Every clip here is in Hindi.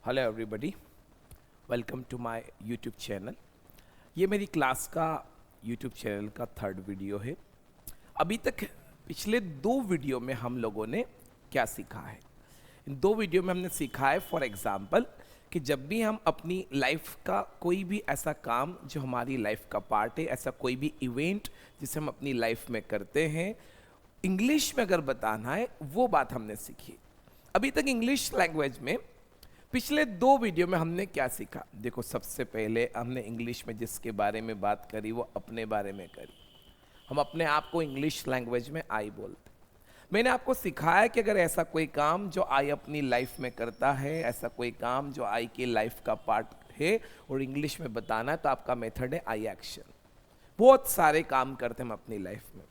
Hello everybody, welcome to my YouTube channel. ये मेरी क्लास का यूट्यूब चैनल का थर्ड वीडियो है। अभी तक पिछले दो वीडियो में हम लोगों ने क्या सीखा है? इन दो वीडियो में हमने सीखा है फॉर एग्जांपल कि जब भी हम अपनी लाइफ का कोई भी ऐसा काम जो हमारी लाइफ का पार्ट है, ऐसा कोई भी इवेंट जिसे हम अपनी लाइफ में करते हैं, इंग्लिश में अगर बताना है, वो बात हमने सीखी। अभी तक इंग्लिश लैंग्वेज में पिछले दो वीडियो में हमने क्या सीखा? देखो, सबसे पहले हमने इंग्लिश में जिसके बारे में बात करी वो अपने बारे में करी। हम अपने आप को इंग्लिश लैंग्वेज में आई बोलते। मैंने आपको सिखाया कि अगर ऐसा कोई काम जो आई अपनी लाइफ में करता है, ऐसा कोई काम जो आई की लाइफ का पार्ट है और इंग्लिश में बताना है, तो आपका मेथड है आई एक्शन। बहुत सारे काम करते हैं हम अपनी लाइफ में।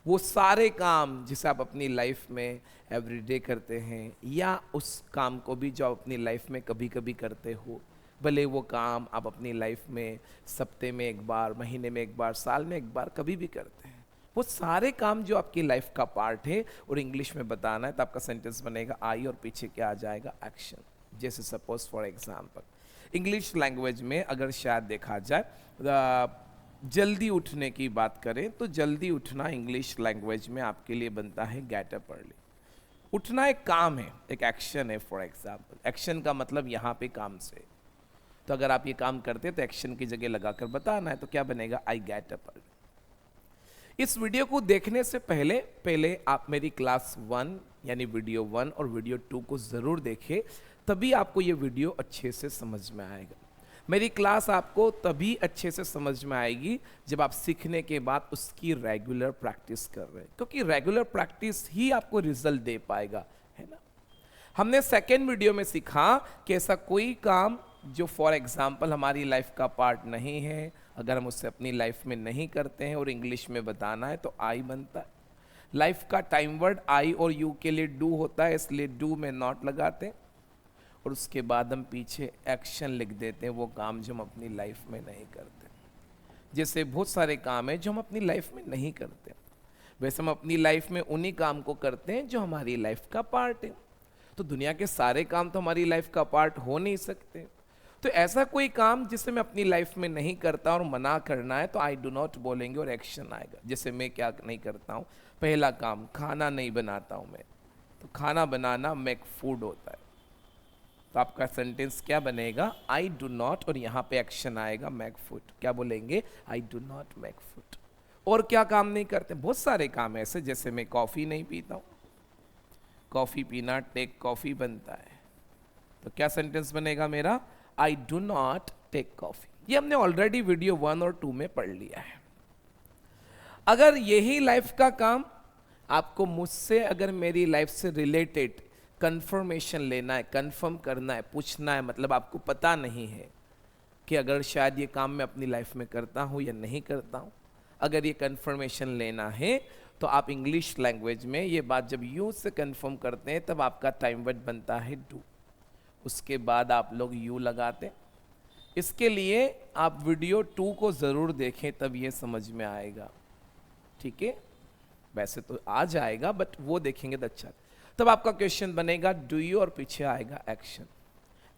वो सारे काम जिसे आप अपनी लाइफ में एवरीडे करते हैं, या उस काम को भी जो आप अपनी लाइफ में कभी कभी करते हो, भले वो काम आप अपनी लाइफ में हफ्ते में एक बार, महीने में एक बार, साल में एक बार, कभी भी करते हैं, वो सारे काम जो आपकी लाइफ का पार्ट है और इंग्लिश में बताना है, तो आपका सेंटेंस बनेगा आई और पीछे क्या आ जाएगा? एक्शन। जैसे suppose for example English language में अगर शायद देखा जाए जल्दी उठने की बात करें, तो जल्दी उठना इंग्लिश लैंग्वेज में आपके लिए बनता है गेट अप अर्ली। उठना एक काम है, एक एक्शन है। फॉर एग्जाम्पल एक्शन का मतलब यहाँ पे काम से, तो अगर आप ये काम करते हैं तो एक्शन की जगह लगाकर बताना है, तो क्या बनेगा? I get up early. इस वीडियो को देखने से पहले आप मेरी क्लास 1 यानी वीडियो 1 और वीडियो 2 को जरूर देखें, तभी आपको ये वीडियो अच्छे से समझ में आएगा। मेरी क्लास आपको तभी अच्छे से समझ में आएगी जब आप सीखने के बाद उसकी रेगुलर प्रैक्टिस कर रहे हैं, क्योंकि रेगुलर प्रैक्टिस ही आपको रिजल्ट दे पाएगा, है ना। हमने सेकेंड वीडियो में सीखा कि ऐसा कोई काम जो फॉर एग्जाम्पल हमारी लाइफ का पार्ट नहीं है, अगर हम उससे अपनी लाइफ में नहीं करते हैं और इंग्लिश में बताना है, तो आई बनता है। लाइफ का टाइम वर्ड आई और यू के लिए डू होता है, इसलिए डू में नॉट लगाते हैं, और उसके बाद हम पीछे एक्शन लिख देते हैं, वो काम जो हम अपनी लाइफ में नहीं करते। जैसे बहुत सारे काम हैं जो हम अपनी लाइफ में नहीं करते, वैसे हम अपनी लाइफ में उन्हीं काम को करते हैं जो हमारी लाइफ का पार्ट है। तो दुनिया के सारे काम तो हमारी लाइफ का पार्ट हो नहीं सकते, तो ऐसा कोई काम जिसे मैं अपनी लाइफ में नहीं करता और मना करना है, तो आई डू नॉट बोलेंगे और एक्शन आएगा। जैसे मैं क्या नहीं करता हूँ, पहला काम खाना नहीं बनाता हूँ मैं, तो खाना बनाना मेक फूड होता है, तो आपका सेंटेंस क्या बनेगा? आई डू नॉट, और यहाँ पे एक्शन आएगा मेक फूड। क्या बोलेंगे? आई डू नॉट मेक फूड। और क्या काम नहीं करते? बहुत सारे काम ऐसे, जैसे मैं कॉफ़ी नहीं पीता हूँ, कॉफ़ी पीना टेक कॉफ़ी बनता है, तो क्या सेंटेंस बनेगा मेरा? I do not take coffee. ये हमने ऑलरेडी वीडियो 1 और 2 में पढ़ लिया है। अगर यही लाइफ का काम आपको मुझसे, अगर मेरी लाइफ से रिलेटेड कंफर्मेशन लेना है, कंफर्म करना है, पूछना है, मतलब आपको पता नहीं है कि अगर शायद ये काम मैं अपनी लाइफ में करता हूँ या नहीं करता हूँ, अगर ये कंफर्मेशन लेना है, तो आप इंग्लिश लैंग्वेज में ये बात जब यू से कंफर्म करते हैं, तब आपका टाइम वर्ड बनता है डू। उसके बाद आप लोग यू लगाते हैं। इसके लिए आप वीडियो 2 को ज़रूर देखें, तब ये समझ में आएगा, ठीक है। वैसे तो आ जाएगा, बट वो देखेंगे तो अच्छा। तब आपका क्वेश्चन बनेगा डू यू, और पीछे आएगा एक्शन।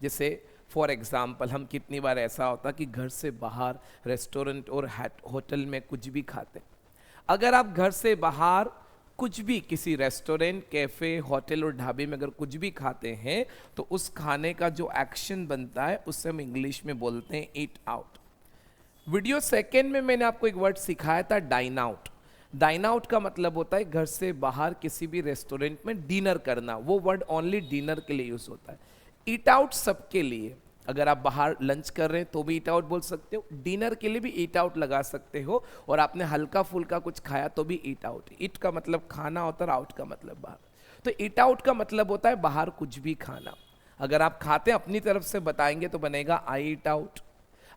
जैसे फॉर एग्जाम्पल हम कितनी बार ऐसा होता कि घर से बाहर रेस्टोरेंट और होटल में कुछ भी खाते हैं। अगर आप घर से बाहर कुछ भी किसी रेस्टोरेंट, कैफे, होटल और ढाबे में अगर कुछ भी खाते हैं, तो उस खाने का जो एक्शन बनता है उससे हम इंग्लिश में बोलते हैं ईट आउट। वीडियो सेकेंड में मैंने आपको एक वर्ड सिखाया था, डाइन आउट। डाइन आउट का मतलब होता है घर से बाहर किसी भी रेस्टोरेंट में डिनर करना। वो वर्ड ओनली डिनर के लिए यूज होता है। ईट आउट सबके लिए, अगर आप बाहर लंच कर रहे हैं तो भी ईट आउट बोल सकते हो, डिनर के लिए भी ईट आउट लगा सकते हो, और आपने हल्का फुल्का कुछ खाया तो भी ईट आउट। ईट का मतलब खाना होता है, आउट का मतलब बाहर। तो ईट आउट का मतलब होता है बाहर कुछ भी खाना। अगर आप खाते हैं अपनी तरफ से बताएंगे तो बनेगा आई ईट आउट।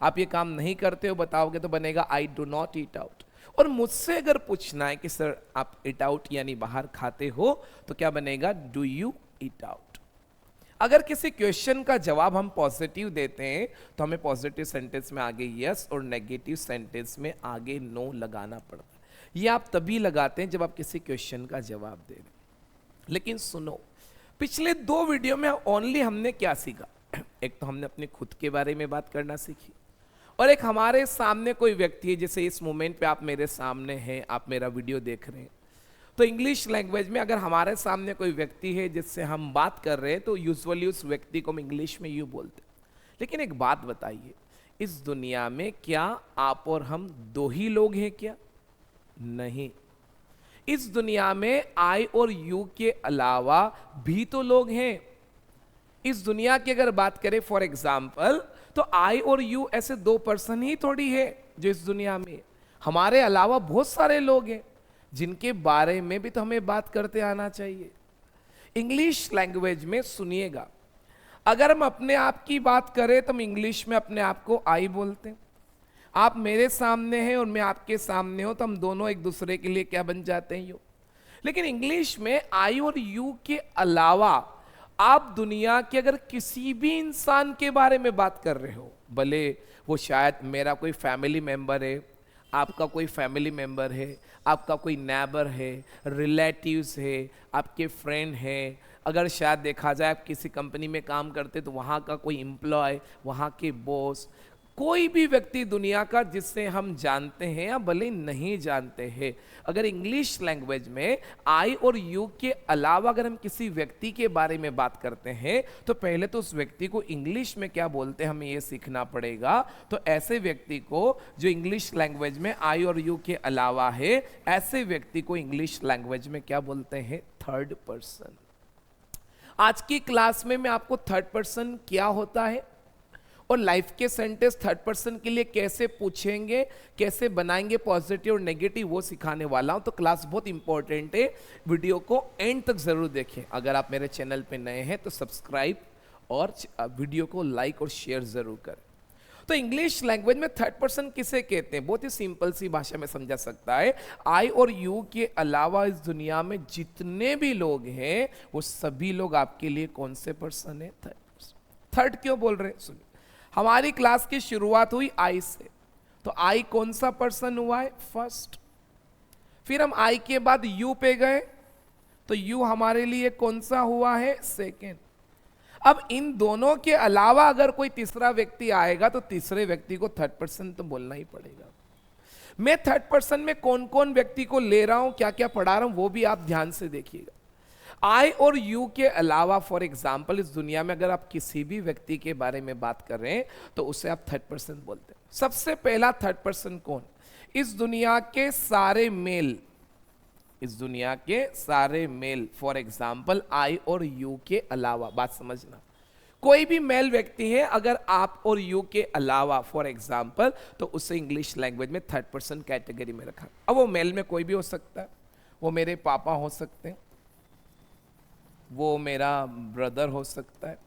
आप ये काम नहीं करते हो बताओगे तो बनेगा आई डू नॉट ईट आउट। और मुझसे अगर पूछना है कि सर आप ईट आउट यानी बाहर खाते हो, तो क्या बनेगा? Do you eat out. अगर किसी क्वेश्चन का जवाब हम पॉजिटिव देते हैं, तो हमें पॉजिटिव सेंटेंस में आगे यस और नेगेटिव सेंटेंस में आगे नो लगाना पड़ता है। ये आप तभी लगाते हैं जब आप किसी क्वेश्चन का जवाब दे रहे हैं। लेकिन सुनो, पिछले दो वीडियो में ओनली हमने क्या सीखा? एक तो हमने अपने खुद के बारे में बात करना सीखी, और एक हमारे सामने कोई व्यक्ति है, जैसे इस मोमेंट पे आप मेरे सामने हैं, आप मेरा वीडियो देख रहे हैं, तो इंग्लिश लैंग्वेज में अगर हमारे सामने कोई व्यक्ति है जिससे हम बात कर रहे हैं तो यूजुअली उस व्यक्ति को हम इंग्लिश में यूँ बोलते हैं। लेकिन एक बात बताइए, इस दुनिया में क्या आप और हम दो ही लोग हैं क्या? नहीं, इस दुनिया में आई और यू के अलावा भी तो लोग हैं। इस दुनिया की अगर बात करें फॉर एग्जाम्पल, तो आई और यू ऐसे दो पर्सन ही थोड़ी है जो इस दुनिया में, हमारे अलावा बहुत सारे लोग हैं जिनके बारे में भी तो हमें बात करते आना चाहिए। इंग्लिश लैंग्वेज में सुनिएगा, अगर हम अपने आप की बात करें तो हम इंग्लिश में अपने आप को आई बोलते हैं। आप मेरे सामने हैं और मैं आपके सामने हूं, तो हम दोनों एक दूसरे के लिए क्या बन जाते हैं? यू। लेकिन इंग्लिश में आई और यू के अलावा आप दुनिया के अगर किसी भी इंसान के बारे में बात कर रहे हो, भले वो शायद मेरा कोई फैमिली मेंबर है, आपका कोई फैमिली मेंबर है, आपका कोई नेबर है, रिलेटिव्स है, आपके फ्रेंड है, अगर शायद देखा जाए आप किसी कंपनी में काम करते तो वहाँ का कोई एम्प्लॉय, वहाँ के बॉस, कोई भी व्यक्ति दुनिया का जिससे हम जानते हैं या भले नहीं जानते हैं, अगर इंग्लिश लैंग्वेज में आई और यू के अलावा अगर हम किसी व्यक्ति के बारे में बात करते हैं तो पहले तो उस व्यक्ति को इंग्लिश में क्या बोलते हैं हमें ये सीखना पड़ेगा। तो ऐसे व्यक्ति को जो इंग्लिश लैंग्वेज में आई और यू के अलावा है, ऐसे व्यक्ति को इंग्लिश लैंग्वेज में क्या बोलते हैं? Third person. आज की क्लास में मैं आपको थर्ड पर्सन क्या होता है और लाइफ के सेंटेंस थर्ड पर्सन के लिए कैसे पूछेंगे, कैसे बनाएंगे पॉजिटिव और नेगेटिव, वो सिखाने वाला हूं। तो क्लास बहुत इंपॉर्टेंट है, वीडियो को एंड तक जरूर देखें। अगर आप मेरे चैनल पे नए हैं तो सब्सक्राइब और वीडियो को लाइक और शेयर जरूर करें। तो इंग्लिश लैंग्वेज में थर्ड पर्सन किसे कहते हैं? बहुत ही सिंपल सी भाषा में समझा सकता है, आई और यू के अलावा इस दुनिया में जितने भी लोग हैं वो सभी लोग आपके लिए कौन से पर्सन है? Third person. थर्ड क्यों बोल रहे हैं? सुनिए, हमारी क्लास की शुरुआत हुई आई से, तो आई कौन सा पर्सन हुआ है? फर्स्ट। फिर हम आई के बाद यू पे गए, तो यू हमारे लिए कौन सा हुआ है? सेकेंड। अब इन दोनों के अलावा अगर कोई तीसरा व्यक्ति आएगा तो तीसरे व्यक्ति को थर्ड पर्सन तो बोलना ही पड़ेगा। मैं थर्ड पर्सन में कौन कौन व्यक्ति को ले रहा हूं, क्या क्या पढ़ा रहा हूं, वो भी आप ध्यान से देखिएगा। आई और यू के अलावा फॉर एग्जाम्पल इस दुनिया में अगर आप किसी भी व्यक्ति के बारे में बात कर रहे हैं तो उसे आप थर्ड पर्सन बोलते हैं। सबसे पहला थर्ड पर्सन कौन? इस दुनिया के सारे मेल, इस दुनिया के सारे मेल फॉर एग्जाम्पल आई और यू के अलावा, बात समझना, कोई भी मेल व्यक्ति है अगर आप और यू के अलावा फॉर एग्जाम्पल, तो उसे इंग्लिश लैंग्वेज में थर्ड पर्सन कैटेगरी में रखा। अब वो मेल में कोई भी हो सकता है, वो मेरे पापा हो सकते हैं, वो मेरा ब्रदर हो सकता है,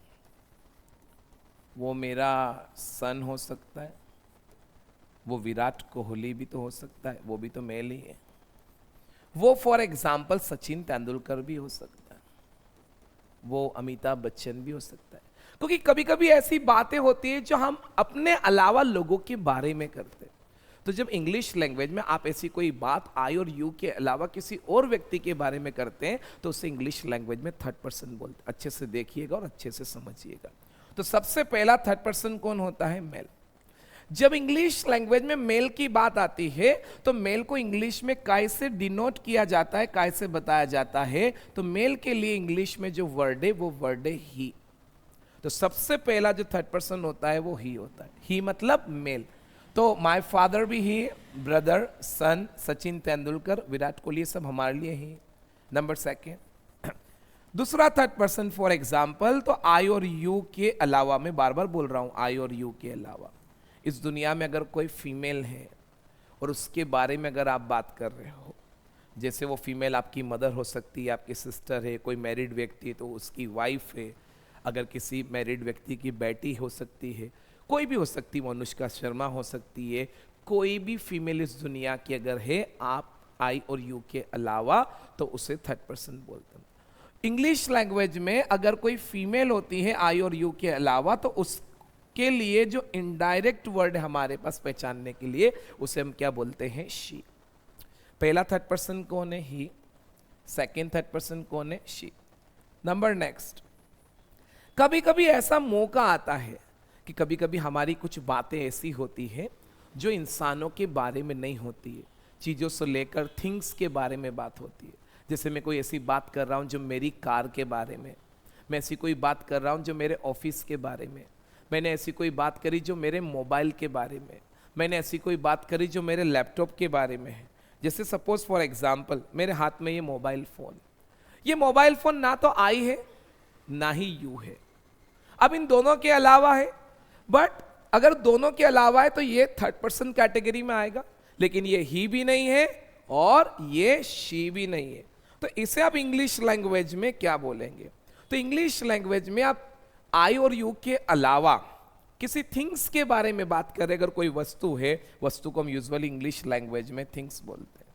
वो मेरा सन हो सकता है, वो विराट कोहली भी तो हो सकता है, वो भी तो मेल ही है, वो फॉर एग्जाम्पल सचिन तेंदुलकर भी हो सकता है, वो अमिताभ बच्चन भी हो सकता है। क्योंकि कभी कभी ऐसी बातें होती है जो हम अपने अलावा लोगों के बारे में करते हैं। तो जब इंग्लिश लैंग्वेज में आप ऐसी कोई बात आई और यू के अलावा किसी और व्यक्ति के बारे में करते हैं तो उसे इंग्लिश लैंग्वेज में थर्ड पर्सन बोलते हैं। अच्छे से देखिएगा और अच्छे से समझिएगा। तो सबसे पहला थर्ड पर्सन कौन होता है? मेल। जब इंग्लिश लैंग्वेज में मेल की बात आती है तो मेल को इंग्लिश में काय से डिनोट किया जाता है, काय से बताया जाता है? तो मेल के लिए इंग्लिश में जो वर्ड है वो वर्ड है ही। तो सबसे पहला जो थर्ड पर्सन होता है वो ही होता है। ही मतलब मेल। तो माय फादर भी ही, ब्रदर, सन, सचिन तेंदुलकर, विराट कोहली, सब हमारे लिए ही। नंबर सेकेंड, दूसरा थर्ड पर्सन फॉर एग्जाम्पल, तो आई और यू के अलावा, मैं बार बार बोल रहा हूं आई और यू के अलावा, इस दुनिया में अगर कोई फीमेल है और उसके बारे में अगर आप बात कर रहे हो, जैसे वो फीमेल आपकी मदर हो सकती है, आपकी सिस्टर है, कोई मैरिड व्यक्ति है तो उसकी वाइफ है, अगर किसी मैरिड व्यक्ति की बेटी हो सकती है, कोई भी हो सकती है, अनुष्का शर्मा हो सकती है, कोई भी फीमेल इस दुनिया की अगर है, आप आई और यू के अलावा, तो उसे थर्ड पर्सन बोलते हैं। इंग्लिश लैंग्वेज में अगर कोई फीमेल होती है आई और यू के अलावा, तो उसके लिए जो इनडायरेक्ट वर्ड है हमारे पास पहचानने के लिए, उसे हम क्या बोलते हैं? शी। पहला थर्ड पर्सन कौन है? ही। सेकेंड थर्ड पर्सन कौन है? शी। नंबर नेक्स्ट, कभी कभी ऐसा मौका आता है कि कभी कभी हमारी कुछ बातें ऐसी होती हैं जो इंसानों के बारे में नहीं होती है, चीज़ों से लेकर थिंग्स के बारे में बात होती है। जैसे मैं कोई ऐसी बात कर रहा हूँ जो मेरी कार के बारे में, मैं ऐसी कोई बात कर रहा हूँ जो मेरे ऑफिस के बारे में, मैंने ऐसी कोई बात करी जो मेरे मोबाइल के बारे में, मैंने ऐसी कोई बात करी जो मेरे लैपटॉप के बारे में है। जैसे सपोज फॉर एग्जांपल मेरे हाथ में ये मोबाइल फ़ोन ना तो आई है ना ही यू है, अब इन दोनों के अलावा है। बट अगर दोनों के अलावा है तो ये थर्ड पर्सन कैटेगरी में आएगा, लेकिन ये ही भी नहीं है और ये शी भी नहीं है। तो इसे आप इंग्लिश लैंग्वेज में क्या बोलेंगे? तो इंग्लिश लैंग्वेज में आप आई और यू के अलावा किसी थिंग्स के बारे में बात करें, अगर कोई वस्तु है, वस्तु को हम यूजुअली इंग्लिश लैंग्वेज में थिंग्स बोलते हैं,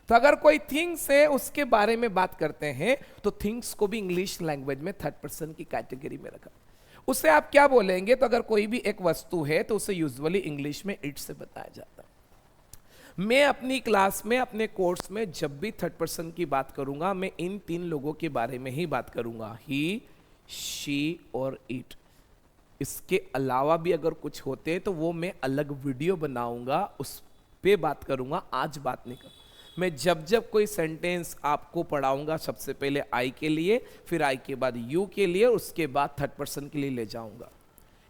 तो अगर कोई थिंग्स है उसके बारे में बात करते हैं तो थिंग्स को भी इंग्लिश लैंग्वेज में थर्ड पर्सन की कैटेगरी में रखा। उसे आप क्या बोलेंगे? तो अगर कोई भी एक वस्तु है तो उसे यूजुअली इंग्लिश में इट से बताया जाता है। मैं अपनी क्लास में, अपने कोर्स में जब भी थर्ड पर्सन की बात करूंगा, मैं इन 3 लोगों के बारे में ही बात करूंगा, ही, शी और इट। इसके अलावा भी अगर कुछ होते हैं तो वो मैं अलग वीडियो बनाऊंगा, उस पे बात करूंगा, आज बात नहीं कर। मैं जब जब कोई सेंटेंस आपको पढ़ाऊंगा, सबसे पहले आई के लिए, फिर आई के बाद यू के लिए, उसके बाद थर्ड पर्सन के लिए ले जाऊंगा।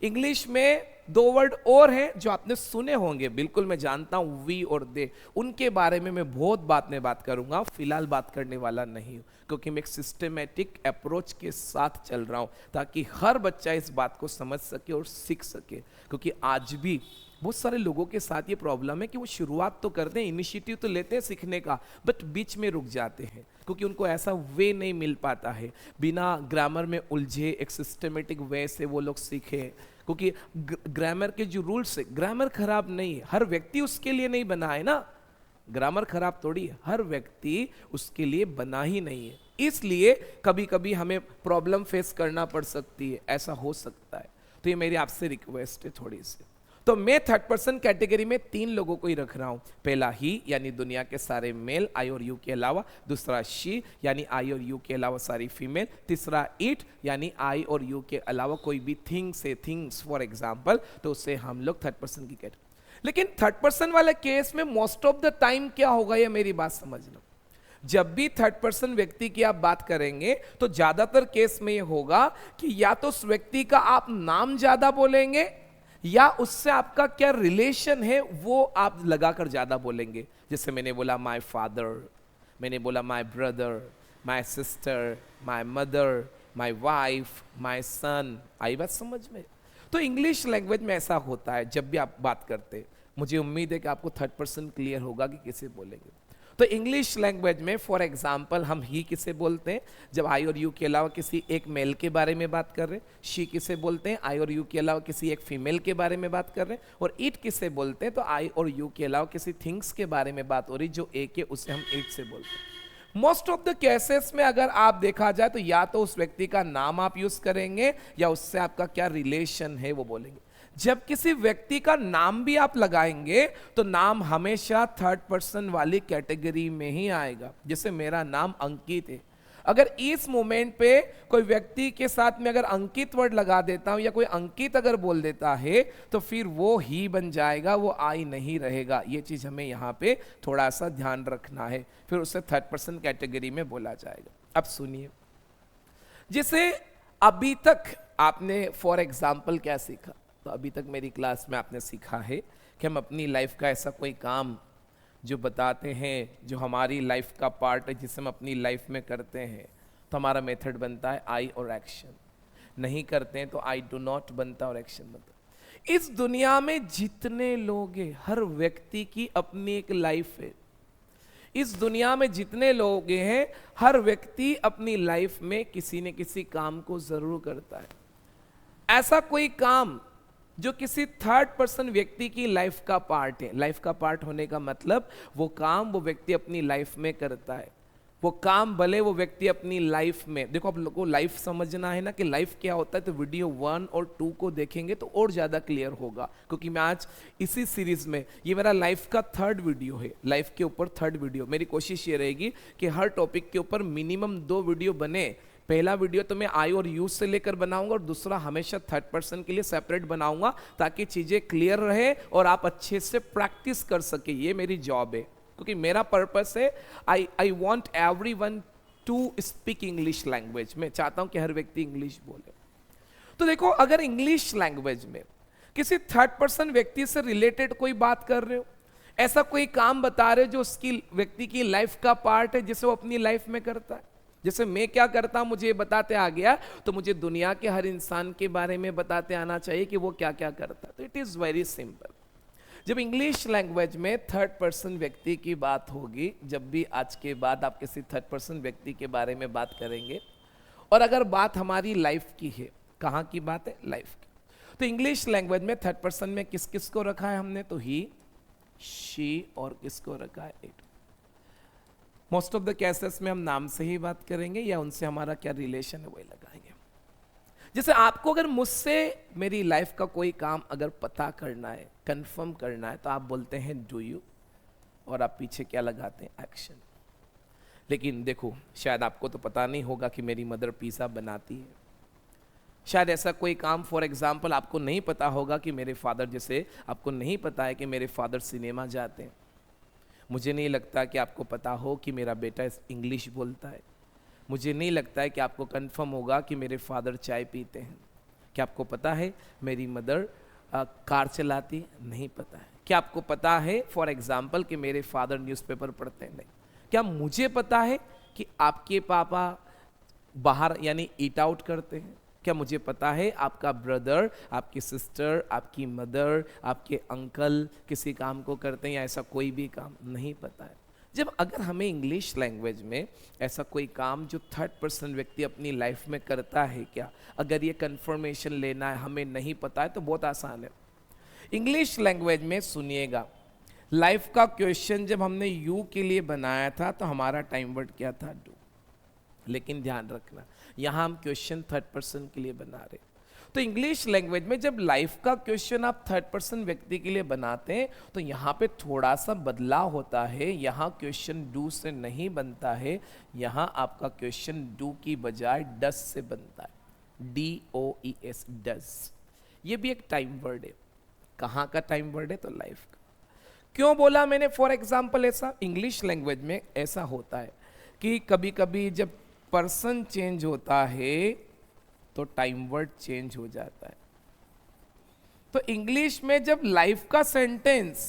इंग्लिश में 2 वर्ड और हैं जो आपने सुने होंगे, बिल्कुल मैं जानता हूं, वी और दे, उनके बारे में मैं बहुत बात करूंगा, फिलहाल बात करने वाला नहीं हूं, क्योंकि मैं एक सिस्टमेटिक अप्रोच के साथ चल रहा हूं ताकि हर बच्चा इस बात को समझ सके और सीख सके। क्योंकि आज भी बहुत सारे लोगों के साथ ये प्रॉब्लम है कि वो शुरुआत तो करते हैं, इनिशिएटिव तो लेते हैं सीखने का, बट बीच में रुक जाते हैं क्योंकि उनको ऐसा वे नहीं मिल पाता है, बिना ग्रामर में उलझे एक सिस्टमेटिक वे से वो लोग सीखे। क्योंकि ग्रामर के जो रूल्स है, ग्रामर खराब नहीं है, हर व्यक्ति उसके लिए नहीं बना है ना, ग्रामर खराब थोड़ी है, हर व्यक्ति उसके लिए बना ही नहीं है, इसलिए कभी कभी हमें प्रॉब्लम फेस करना पड़ सकती है, ऐसा हो सकता है। तो ये मेरी आपसे रिक्वेस्ट है थोड़ी सी। तो मैं थर्ड पर्सन कैटेगरी में 3 लोगों को ही रख रहा हूं। पहला ही यानी दुनिया के सारे मेल आई और यू के अलावा, दूसरा शी यानी आई और यू के अलावा सारी फीमेल, तीसरा इट यानी आई और यू के अलावा कोई भी थिंग से, थिंग्स फॉर एग्जाम्पल, तो उसे हम लोग थर्ड पर्सन की कैटेगरी। लेकिन थर्ड पर्सन वाले केस में मोस्ट ऑफ द टाइम क्या होगा, ये मेरी बात समझना, जब भी थर्ड पर्सन व्यक्ति की आप बात करेंगे तो ज्यादातर केस में ये होगा कि या तो उस व्यक्ति का आप नाम ज्यादा बोलेंगे या उससे आपका क्या रिलेशन है वो आप लगाकर ज्यादा बोलेंगे। जैसे मैंने बोला माय फादर, मैंने बोला my brother, my sister, my mother, my wife, my son. आई बात समझ में? तो इंग्लिश लैंग्वेज में ऐसा होता है, जब भी आप बात करते हैं, मुझे उम्मीद है कि आपको थर्ड पर्सन क्लियर होगा कि किसे बोलेंगे। तो इंग्लिश लैंग्वेज में फॉर एग्जाम्पल हम ही किसे बोलते हैं? जब आई और यू के अलावा किसी एक मेल के बारे में बात कर रहे हैं। शी किसे बोलते हैं? आई और यू के अलावा किसी एक फीमेल के बारे में बात कर रहे हैं। और इट किसे बोलते हैं? तो आई और यू के अलावा किसी थिंग्स के बारे में बात हो रही, जो एक है उसे हम इट से बोलते हैं। मोस्ट ऑफ द केसेस में अगर आप देखा जाए तो या तो उस व्यक्ति का नाम आप यूज करेंगे या उससे आपका क्या रिलेशन है वो बोलेंगे। जब किसी व्यक्ति का नाम भी आप लगाएंगे तो नाम हमेशा थर्ड पर्सन वाली कैटेगरी में ही आएगा। जैसे मेरा नाम अंकित है, अगर इस मोमेंट पे कोई व्यक्ति के साथ में अगर अंकित वर्ड लगा देता हूं या कोई अंकित अगर बोल देता है तो फिर वो ही बन जाएगा, वो आई नहीं रहेगा। ये चीज हमें यहाँ पे थोड़ा सा ध्यान रखना है, फिर उसे थर्ड पर्सन कैटेगरी में बोला जाएगा। अब सुनिए, जिसे अभी तक आपने फॉर एग्जाम्पल क्या सीखा? तो अभी तक मेरी क्लास में आपने सीखा है कि हम अपनी लाइफ का ऐसा कोई काम जो बताते हैं, जो हमारी लाइफ का पार्ट है, जिसे हम अपनी लाइफ में करते हैं, तो हमारा मेथड बनता है आई और एक्शन। नहीं करते हैं तो आई डू नॉट बनता और एक्शन बनता। इस दुनिया में जितने लोग हैं, हर व्यक्ति की अपनी एक लाइफ है। इस दुनिया में जितने लोग हैं, हर व्यक्ति अपनी लाइफ में किसी न किसी काम को जरूर करता है। ऐसा कोई काम जो किसी थर्ड पर्सन व्यक्ति की लाइफ का पार्ट है। लाइफ का पार्ट होने का मतलब वो काम वो व्यक्ति अपनी लाइफ में करता है। वो काम भले वो व्यक्ति अपनी लाइफ में, देखो आप लोगों को लाइफ समझना है ना कि लाइफ क्या होता है, तो वीडियो 1 और 2 को देखेंगे तो और ज़्यादा क्लियर होगा। क्योंकि मैं आज इसी सीरीज में, ये मेरा लाइफ का 3rd वीडियो है, लाइफ के ऊपर 3rd वीडियो। मेरी कोशिश ये रहेगी कि हर टॉपिक के ऊपर मिनिमम 2 वीडियो बने, पहला वीडियो तो मैं आई और यू से लेकर बनाऊंगा और दूसरा हमेशा थर्ड पर्सन के लिए सेपरेट बनाऊंगा ताकि चीजें क्लियर रहे और आप अच्छे से प्रैक्टिस कर सके। ये मेरी जॉब है, क्योंकि मेरा पर्पस है I want everyone to speak English language. मैं चाहता हूं कि हर व्यक्ति इंग्लिश बोले। तो देखो, अगर इंग्लिश लैंग्वेज में किसी थर्ड पर्सन व्यक्ति से रिलेटेड कोई बात कर रहे हो, ऐसा कोई काम बता रहे हो जो उसकी व्यक्ति की लाइफ का पार्ट है, जिसे वो अपनी लाइफ में करता है। जैसे मैं क्या करता हूं, मुझे ये बताते आ गया, तो मुझे दुनिया के हर इंसान के बारे में बताते आना चाहिए कि वो क्या क्या करता है। तो इट इज वेरी सिंपल। जब इंग्लिश लैंग्वेज में थर्ड पर्सन व्यक्ति की बात होगी, जब भी आज के बाद आप किसी थर्ड पर्सन व्यक्ति के बारे में बात करेंगे, और अगर बात हमारी लाइफ की है, कहाँ की बात है, लाइफ की, तो इंग्लिश लैंग्वेज में थर्ड पर्सन में किस किस को रखा है हमने, तो ही, शी और किसको रखा है, it. Most of the cases में हम नाम से ही बात करेंगे या उनसे हमारा क्या रिलेशन है वही लगाएंगे। जैसे आपको अगर मुझसे मेरी लाइफ का कोई काम अगर पता करना है, कंफर्म करना है, तो आप बोलते हैं डू यू, और आप पीछे क्या लगाते हैं, एक्शन। लेकिन देखो, शायद आपको तो पता नहीं होगा कि मेरी मदर पिज़्ज़ा बनाती है। शायद ऐसा कोई काम, फॉर एग्जाम्पल, आपको नहीं पता होगा कि मेरे फादर, जैसे आपको नहीं पता है कि मेरे फादर सिनेमा जाते हैं। मुझे नहीं लगता कि आपको पता हो कि मेरा बेटा इंग्लिश बोलता है। मुझे नहीं लगता है कि आपको कंफर्म होगा कि मेरे फादर चाय पीते हैं। क्या आपको पता है मेरी मदर कार चलाती, नहीं पता है। क्या आपको पता है फॉर एग्जाम्पल कि मेरे फादर न्यूज़पेपर पढ़ते हैं, नहीं। क्या मुझे पता है कि आपके पापा बाहर यानी ईट आउट करते हैं? क्या मुझे पता है आपका ब्रदर, आपकी सिस्टर, आपकी मदर, आपके अंकल किसी काम को करते हैं या ऐसा कोई भी काम? नहीं पता है। जब अगर हमें इंग्लिश लैंग्वेज में ऐसा कोई काम जो थर्ड पर्सन व्यक्ति अपनी लाइफ में करता है क्या, अगर ये कंफर्मेशन लेना है, हमें नहीं पता है, तो बहुत आसान है। इंग्लिश लैंग्वेज में सुनिएगा, लाइफ का क्वेश्चन जब हमने यू के लिए बनाया था तो हमारा टाइम वर्ड क्या था, डू। लेकिन ध्यान रखना, यहाँ हम क्वेश्चन थर्ड पर्सन के लिए बना रहे। तो इंग्लिश लैंग्वेज में जब लाइफ का क्वेश्चन आप थर्ड पर्सन व्यक्ति के लिए बनाते हैं तो यहाँ पे थोड़ा सा बदलाव होता है। यहाँ क्वेश्चन डू से नहीं बनता है, यहाँ आपका क्वेश्चन डू की बजाय डस से बनता है, DOES, डस। ये भी एक टाइम वर्ड है। कहाँ का टाइम वर्ड है, तो लाइफ का। क्यों बोला मैंने फॉर एग्जाम्पल ऐसा? इंग्लिश लैंग्वेज में ऐसा होता है कि कभी कभी जब पर्सन चेंज होता है तो टाइम वर्ड चेंज हो जाता है। तो इंग्लिश में जब लाइफ का सेंटेंस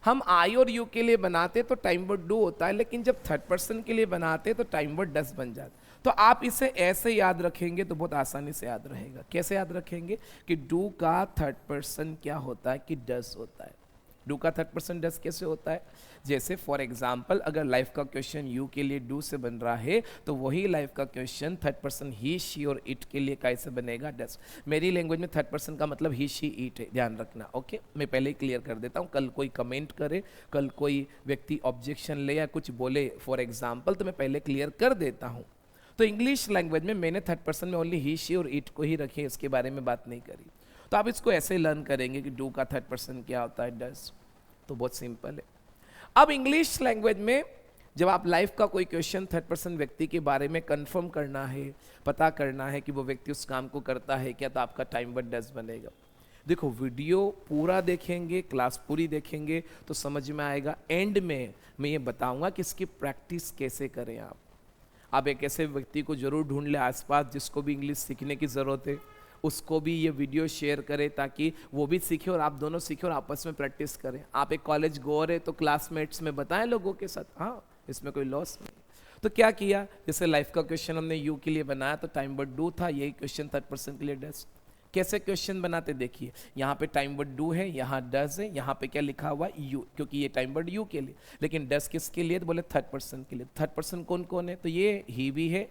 हम आई और यू के लिए बनाते तो टाइम वर्ड डू होता है, लेकिन जब थर्ड पर्सन के लिए बनाते तो टाइम वर्ड डस बन जाता है। तो आप इसे ऐसे याद रखेंगे तो बहुत आसानी से याद रहेगा। कैसे याद रखेंगे कि डू का थर्ड पर्सन क्या होता है, कि डस होता है। डू का थर्ड पर्सन डस कैसे होता है? जैसे फॉर एग्जाम्पल, अगर लाइफ का क्वेश्चन यू के लिए डू से बन रहा है तो वही लाइफ का question third person he, she और इट के लिए कैसे बनेगा, डस। मेरी लैंग्वेज में थर्ड पर्सन का मतलब ही, शी, इट है, ध्यान रखना। ओके, मैं पहले ही क्लियर कर देता हूँ, कल कोई कमेंट करे, कल कोई व्यक्ति ऑब्जेक्शन ले या कुछ बोले फॉर एग्जाम्पल, तो मैं पहले क्लियर कर देता हूँ। तो इंग्लिश लैंग्वेज में मैंने थर्ड पर्सन में ओनली ही, शी और इट को ही रखे, इसके बारे में बात नहीं करी। तो आप इसको ऐसे लर्न करेंगे कि डू का थर्ड पर्सन क्या होता है, डस। तो बहुत सिंपल है। अब इंग्लिश लैंग्वेज में जब आप लाइफ का कोई क्वेश्चन थर्ड पर्सन व्यक्ति के बारे में कंफर्म करना है, पता करना है कि वो व्यक्ति उस काम को करता है क्या, तो आपका टाइम वर्ड डस बनेगा। देखो, वीडियो पूरा देखेंगे, क्लास पूरी देखेंगे तो समझ में आएगा। एंड में मैं ये बताऊंगा कि इसकी प्रैक्टिस कैसे करें। आप एक ऐसे व्यक्ति को जरूर ढूंढ ले आसपास जिसको भी इंग्लिश सीखने की ज़रूरत है, उसको भी ये वीडियो शेयर करें ताकि वो भी सीखे और आप दोनों सीखे और आपस में प्रैक्टिस करें। आप एक कॉलेज गोअर है तो क्लासमेट्स में बताएं लोगों के साथ, हाँ, इसमें कोई लॉस नहीं। तो क्या किया, जैसे लाइफ का क्वेश्चन हमने यू के लिए बनाया तो टाइम वर्ड डू था, यही क्वेश्चन थर्ड पर्सन के लिए डस। कैसे क्वेश्चन बनाते देखिए, यहाँ पे टाइम वर्ड डू है, यहाँ डस है, यहाँ पे क्या लिखा हुआ है, यू, क्योंकि ये टाइम वर्ड यू के लिए। लेकिन डस किसके लिए, तो बोले थर्ड पर्सन के लिए। थर्ड पर्सन कौन कौन है, तो ये ही भी है,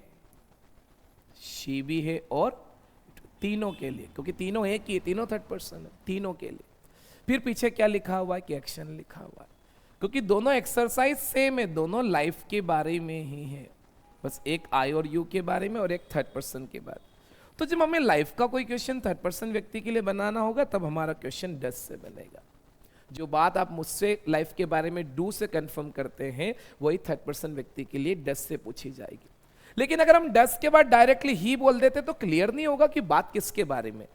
शी भी है और तीनों के लिए, क्योंकि तीनों एक ही, तीनों थर्ड पर्सन है, तीनों के लिए। फिर पीछे क्या लिखा हुआ है, कि एक्शन लिखा हुआ है, क्योंकि दोनों एक्सरसाइज सेम है, दोनों लाइफ के बारे में ही है, बस एक आई और यू के बारे में और एक थर्ड पर्सन के बारे में। तो जब हमें लाइफ का कोई क्वेश्चन थर्ड पर्सन व्यक्ति के लिए बनाना होगा तब हमारा क्वेश्चन डस से बनेगा। जो बात आप मुझसे लाइफ के बारे में डू से कंफर्म करते हैं वही थर्ड पर्सन व्यक्ति के लिए डस से पूछी जाएगी। लेकिन अगर हम डस के बाद डायरेक्टली ही बोल देते तो क्लियर नहीं होगा कि बात किसके बारे में।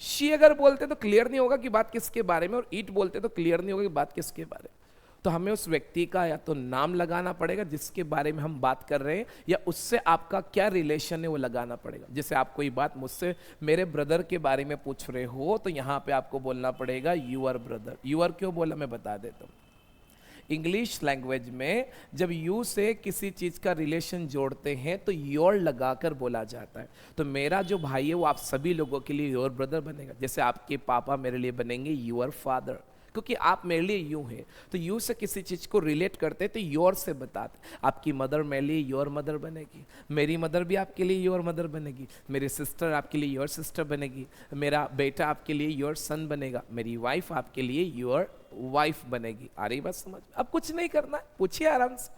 शी अगर बोलते तो क्लियर नहीं होगा कि बात किसके बारे में, और ईट बोलते तो क्लियर नहीं होगा कि बात किसके बारे में। तो हमें उस व्यक्ति का या तो नाम लगाना पड़ेगा जिसके बारे में हम बात कर रहे हैं, या उससे आपका क्या रिलेशन है वो लगाना पड़ेगा। जैसे आप कोई बात मुझसे मेरे ब्रदर के बारे में पूछ रहे हो, तो यहां पे आपको बोलना पड़ेगा यूअर ब्रदर। यूअर क्यों बोला मैं बता देता हूं। इंग्लिश लैंग्वेज में जब यू से किसी चीज का रिलेशन जोड़ते हैं तो योर लगाकर बोला जाता है। तो मेरा जो भाई है वो आप सभी लोगों के लिए योर ब्रदर बनेगा। जैसे आपके पापा मेरे लिए बनेंगे योर फादर, क्योंकि आप मेरे लिए यू हैं। तो यू से किसी चीज को रिलेट करते तो योर से बताते। आपकी मदर मेरे लिए योर मदर बनेगी, मेरी मदर भी आपके लिए योर मदर बनेगी, मेरी सिस्टर आपके लिए योर सिस्टर बनेगी, मेरा बेटा आपके लिए योर सन बनेगा, मेरी वाइफ आपके लिए योर वाइफ बनेगी। आ रही बात समझ? अब कुछ नहीं करना है, पूछिए आराम से,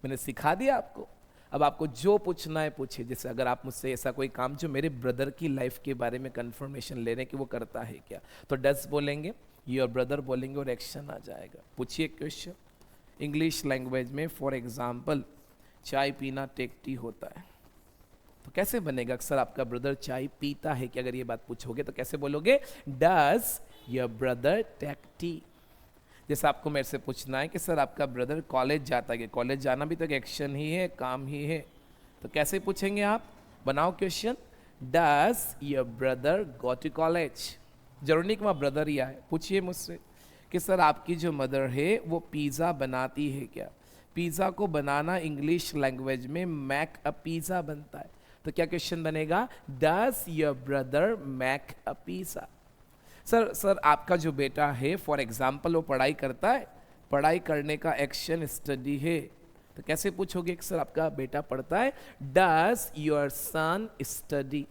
मैंने सिखा दिया आपको। अब आपको जो पूछना है पूछिए। जैसे अगर आप मुझसे ऐसा कोई काम जो मेरे ब्रदर की लाइफ के बारे में कंफर्मेशन लेने की वो करता है क्या, तो डस बोलेंगे, योर ब्रदर बोलेंगे और एक्शन आ जाएगा। पूछिए क्वेश्चन। इंग्लिश लैंग्वेज में फॉर एग्जाम्पल चाय पीना टेक टी होता है, तो कैसे बनेगा? अक्सर आपका ब्रदर चाय पीता है कि अगर ये बात पूछोगे तो कैसे बोलोगे? Does your brother take tea. जैसे आपको मेरे से पूछना है कि सर आपका ब्रदर कॉलेज जाता है, कॉलेज जाना भी तो एक एक्शन ही है, काम ही है, तो कैसे पूछेंगे आप? बनाओ question. Does your brother go to college? जरूरी नहीं कि वहाँ ब्रदर ही आए। पूछिए मुझसे कि सर आपकी जो मदर है वो पिज़्ज़ा बनाती है क्या? पिज़्ज़ा को बनाना इंग्लिश लैंग्वेज में मैक अ पिज़्ज़ा बनता है, तो क्या क्वेश्चन बनेगा? Does your brother make a pizza? Sir आपका जो बेटा है फॉर एग्जाम्पल वो पढ़ाई करता है, पढ़ाई करने का एक्शन स्टडी है, तो कैसे पूछोगे कि सर आपका बेटा पढ़ता है? Does your son study?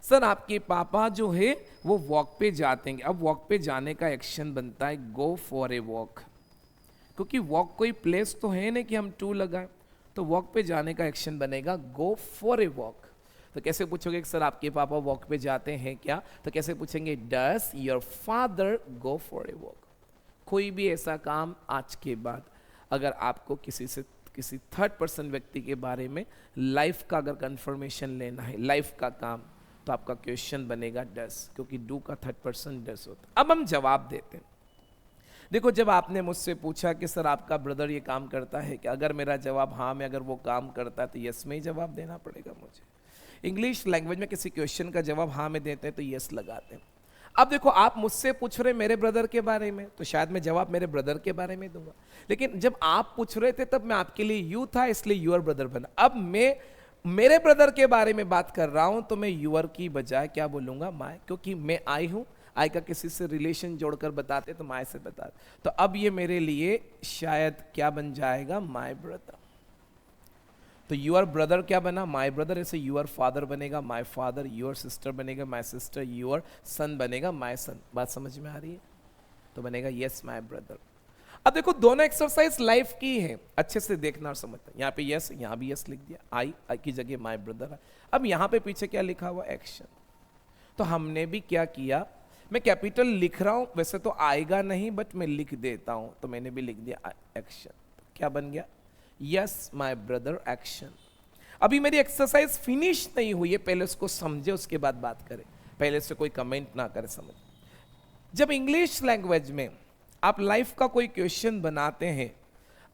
Sir आपके पापा जो है वो वॉक पे जाते हैं, अब वॉक पे जाने का एक्शन बनता है गो फॉर ए वॉक, क्योंकि वॉक कोई प्लेस तो है नहीं कि हम टू लगाएं, तो वॉक पे जाने का एक्शन बनेगा गो फॉर ए वॉक। तो कैसे पूछोगे कि सर आपके पापा वॉक पे जाते हैं क्या, तो कैसे पूछेंगे? Does your father go for a walk? कोई भी ऐसा काम आज के बाद अगर आपको किसी थर्ड पर्सन व्यक्ति के बारे में लाइफ का अगर कंफर्मेशन लेना है, लाइफ का काम, तो आपका क्वेश्चन बनेगा डस, क्योंकि डू का थर्ड पर्सन डस होता। अब हम जवाब देते हैं। देखो जब आपने मुझसे पूछा कि सर आपका ब्रदर ये काम करता है कि, अगर मेरा जवाब हाँ में अगर वो काम करता है तो यस में ही जवाब देना पड़ेगा मुझे। इंग्लिश लैंग्वेज में किसी क्वेश्चन का जवाब हाँ में देते हैं तो यस लगाते हैं। अब देखो आप मुझसे पूछ रहे मेरे ब्रदर के बारे में, तो शायद मैं जवाब मेरे ब्रदर के बारे में दूंगा, लेकिन जब आप पूछ रहे थे तब मैं आपके लिए यू था, इसलिए यूर ब्रदर बना। अब मैं मेरे ब्रदर के बारे में बात कर रहा हूं तो मैं यूर की बजाय क्या बोलूंगा? माय, क्योंकि मैं आई हूं, आई का किसी से रिलेशन जोड़कर बताते तो माय से बताते, तो अब ये मेरे लिए शायद क्या बन जाएगा? My brother. तो यूर ब्रदर क्या बना? My brother. ऐसे यूर फादर बनेगा माय फादर, यूर सिस्टर बनेगा माय सिस्टर, यूर सन बनेगा माय सन। बात समझ में आ रही है? तो बनेगा यस माय ब्रदर। अब देखो दोनों एक्सरसाइज लाइफ की है, अच्छे से देखना और समझना। यहाँ पे यस, यहाँ भी यस लिख दिया, आई की जगह माय ब्रदर है। अब यहाँ पे पीछे क्या लिखा हुआ? एक्शन। तो हमने भी क्या किया, मैं कैपिटल लिख रहा हूं, वैसे तो आएगा नहीं बट मैं लिख देता हूं, तो मैंने भी लिख दिया एक्शन। क्या बन गया? Yes my brother action. अभी मेरी एक्सरसाइज फिनिश नहीं हुई है, पहले उसको समझे उसके बाद बात करें, पहले से कोई कमेंट ना करे। समझ, जब इंग्लिश लैंग्वेज में आप लाइफ का कोई क्वेश्चन बनाते हैं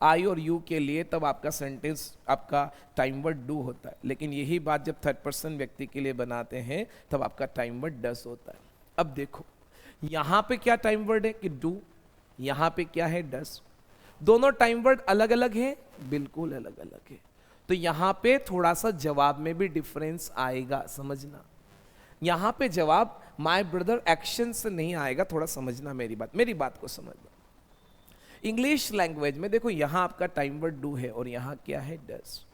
आई और यू के लिए, तब आपका सेंटेंस, आपका टाइम वर्ड डू होता है, लेकिन यही बात जब थर्ड पर्सन व्यक्ति के लिए बनाते हैं तब आपका टाइम वर्ड डस होता है। अब देखो यहां पे क्या टाइम वर्ड है कि डू, यहां पे क्या है? डस। दोनों टाइम वर्ड अलग अलग है, बिल्कुल अलग अलग है, तो यहां पे थोड़ा सा जवाब में भी डिफरेंस आएगा, समझना। यहां पे जवाब माय ब्रदर एक्शन से नहीं आएगा, थोड़ा समझना मेरी बात को समझना। इंग्लिश लैंग्वेज में देखो यहां आपका टाइम वर्ड डू है और यहां क्या है? डस।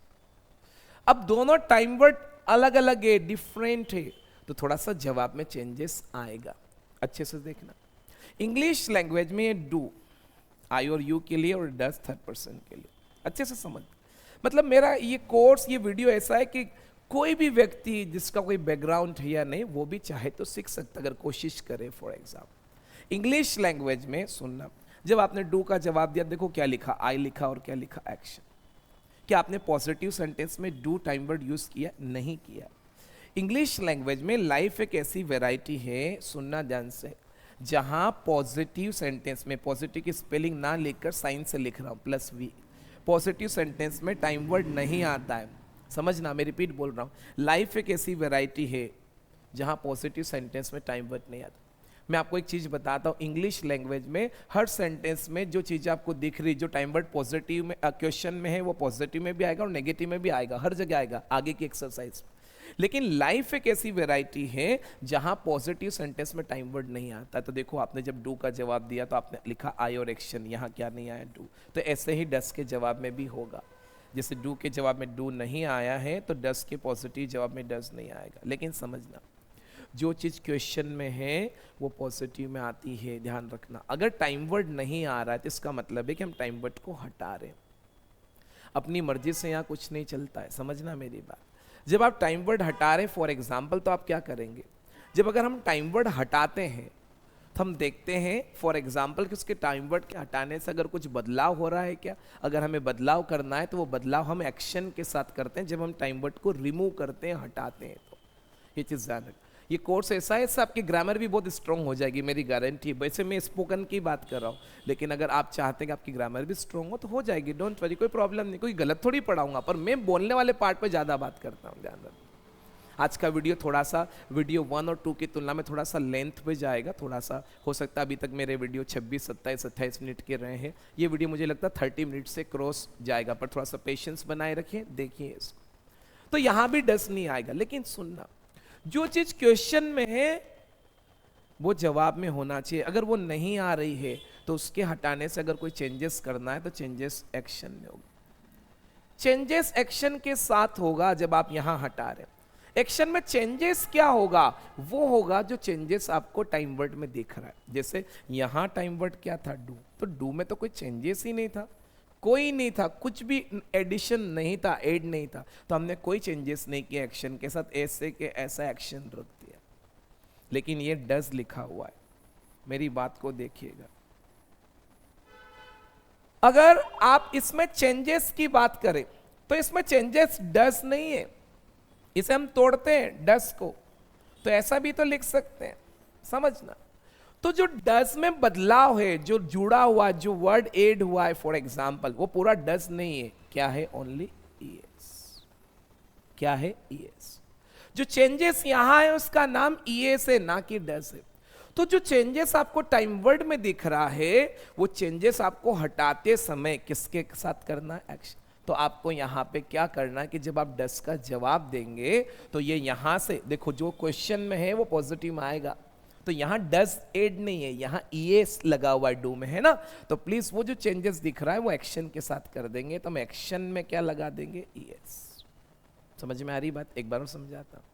अब दोनों टाइम वर्ड अलग अलग है, डिफरेंट है, तो थोड़ा सा जवाब में चेंजेस आएगा, अच्छे से देखना। इंग्लिश लैंग्वेज में ये डू आई और यू के लिए और डस थर्ड पर्सन के लिए, अच्छे से समझ। मतलब मेरा ये कोर्स, ये वीडियो ऐसा है कि कोई भी व्यक्ति जिसका कोई बैकग्राउंड है या नहीं, वो भी चाहे तो सीख सकता अगर कोशिश करे। फॉर एग्जाम्पल इंग्लिश लैंग्वेज में सुनना, जब आपने डू का जवाब दिया, देखो क्या लिखा? आई लिखा और क्या लिखा? एक्शन। क्या आपने पॉजिटिव सेंटेंस में डू टाइम वर्ड यूज किया? नहीं किया। इंग्लिश लैंग्वेज में लाइफ एक ऐसी वैरायटी है, सुनना ध्यान से, जहां पॉजिटिव सेंटेंस में, पॉजिटिव की स्पेलिंग ना लिखकर साइन से लिख रहा हूं प्लस वी, पॉजिटिव सेंटेंस में टाइम वर्ड नहीं आता है। समझना, मैं रिपीट बोल रहा हूं, लाइफ एक ऐसी वैरायटी है जहां पॉजिटिव सेंटेंस में टाइम वर्ड नहीं आता। मैं आपको एक चीज बताता हूं, इंग्लिश लैंग्वेज में हर सेंटेंस में जो चीज आपको दिख रही, जो टाइम वर्ड पॉजिटिव में क्वेश्चन में है, वो पॉजिटिव में भी आएगा और नेगेटिव में भी आएगा, हर जगह आएगा आगे की एक्सरसाइज। लेकिन लाइफ एक ऐसी वैरायटी है जहां पॉजिटिव सेंटेंस में टाइम वर्ड नहीं आता। तो देखो, आपने जब डू का जवाब दिया तो आपने लिखा आई और एक्शन, यहां क्या नहीं आया? डू। तो ऐसे ही डस के जवाब में भी होगा, जैसे डू के जवाब में डू नहीं आया है तो डस के पॉजिटिव जवाब में डस नहीं आएगा। लेकिन समझना, जो चीज़ क्वेश्चन में है वो पॉजिटिव में आती है, ध्यान रखना। अगर टाइम वर्ड नहीं आ रहा है तो इसका मतलब है कि हम टाइम वर्ड को हटा रहे हैं। अपनी मर्जी से यहाँ कुछ नहीं चलता है, समझना मेरी बात। जब आप टाइम वर्ड हटा रहे, फॉर एग्जाम्पल, तो आप क्या करेंगे? जब अगर हम टाइम वर्ड हटाते हैं तो हम देखते हैं फॉर एग्जाम्पल कि उसके टाइम वर्ड के हटाने से अगर कुछ बदलाव हो रहा है क्या। अगर हमें बदलाव करना है तो वो बदलाव हम एक्शन के साथ करते हैं। जब हम टाइम वर्ड को रिमूव करते हैं, हटाते हैं, तो ये चीज़ ध्यान रखें। ये कोर्स ऐसा है, इससे आपकी ग्रामर भी बहुत स्ट्रॉन्ग हो जाएगी, मेरी गारंटी। वैसे मैं स्पोकन की बात कर रहा हूँ, लेकिन अगर आप चाहते हैं कि आपकी ग्रामर भी स्ट्रॉन्ग हो तो हो जाएगी, डोंट वरी, कोई प्रॉब्लम नहीं। कोई गलत थोड़ी पढ़ाऊंगा, पर मैं बोलने वाले पार्ट पे ज़्यादा बात करता हूँ, ध्यान रखना। आज का वीडियो थोड़ा सा वीडियो 1 और 2 की तुलना में थोड़ा सा लेंथ पे जाएगा, थोड़ा सा हो सकता है। अभी तक मेरे वीडियो 26, 27, 28 मिनट के रहे हैं, ये वीडियो मुझे लगता है 30 मिनट से क्रॉस जाएगा, पर थोड़ा सा पेशेंस बनाए रखिए, देखिए इसको। तो यहाँ भी डस नहीं आएगा। लेकिन सुनना, जो चीज क्वेश्चन में है वो जवाब में होना चाहिए। अगर वो नहीं आ रही है तो उसके हटाने से अगर कोई चेंजेस करना है तो चेंजेस एक्शन में होगा। चेंजेस एक्शन के साथ होगा जब आप यहां हटा रहे। एक्शन में चेंजेस क्या होगा? वो होगा जो चेंजेस आपको टाइम वर्ड में दिख रहा है। जैसे यहां टाइम वर्ड क्या था? डू। तो डू में तो कोई चेंजेस ही नहीं था, कोई नहीं था, कुछ भी एडिशन नहीं था, ऐड नहीं था, तो हमने कोई चेंजेस नहीं किया एक्शन के साथ, ऐसे के ऐसा एक्शन रख दिया। लेकिन ये डज लिखा हुआ है, मेरी बात को देखिएगा। अगर आप इसमें चेंजेस की बात करें तो इसमें चेंजेस डज नहीं है, इसे हम तोड़ते हैं डज को, तो ऐसा भी तो लिख सकते हैं, समझना। तो जो डज में बदलाव है, जो जुड़ा हुआ, जो वर्ड एड हुआ है, फॉर एग्जाम्पल, वो पूरा डज नहीं है। क्या है? Only ES. क्या है? ईएस। जो चेंजेस यहां है उसका नाम ईएस है, ना कि डज है। तो जो चेंजेस आपको टाइम वर्ड में दिख रहा है वो चेंजेस आपको हटाते समय किसके साथ करना है? एक्शन। तो आपको यहां पे क्या करना है कि जब आप डज का जवाब देंगे तो ये यहां से देखो, जो क्वेश्चन में है वो पॉजिटिव में आएगा, तो यहां डज एड नहीं है, यहां ईएस लगा हुआ है डू में, है ना। तो प्लीज वो जो चेंजेस दिख रहा है वो एक्शन के साथ कर देंगे, तो हम एक्शन में क्या लगा देंगे? ईएस। समझ में आ रही बात? एक बार और समझाता हूं।